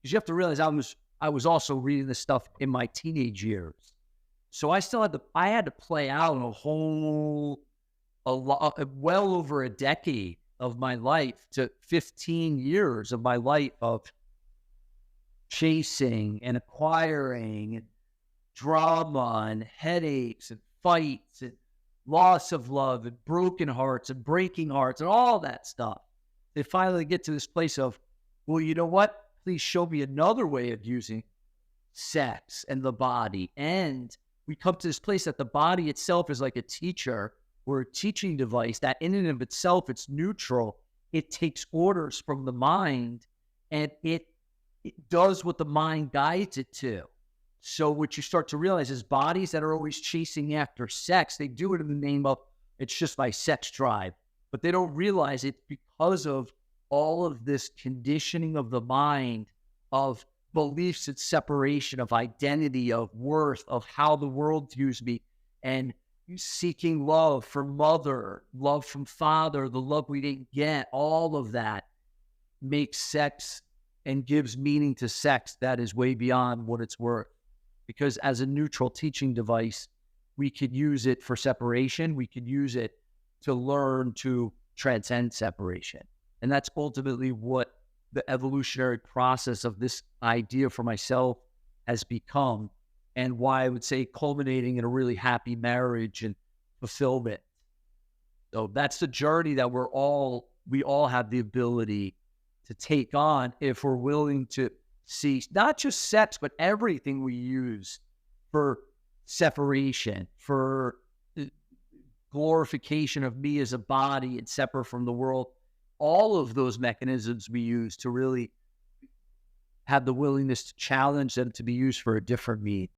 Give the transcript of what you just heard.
because you have to realize I was also reading this stuff in my teenage years. So I had to play out a lot, well over a decade of my life to 15 years of my life of chasing and acquiring and drama and headaches and fights and loss of love and broken hearts and breaking hearts and all that stuff. They finally get to this place of, well, you know what? Please show me another way of using sex and the body. And we come to this place that the body itself is like a teacher or a teaching device that in and of itself, it's neutral. It takes orders from the mind and it does what the mind guides it to. So what you start to realize is bodies that are always chasing after sex, they do it in the name of, it's just my sex drive, but they don't realize it because of all of this conditioning of the mind, of beliefs and separation, of identity, of worth, of how the world views me, and seeking love from mother, love from father, the love we didn't get, all of that makes sex and gives meaning to sex that is way beyond what it's worth. Because as a neutral teaching device, we could use it for separation. We could use it to learn to transcend separation. And that's ultimately what the evolutionary process of this idea for myself has become, and why I would say culminating in a really happy marriage and fulfillment. So that's the journey that we all have the ability to take on if we're willing to see not just sex, but everything we use for separation, for glorification of me as a body and separate from the world. All of those mechanisms we use to really have the willingness to challenge them to be used for a different mean.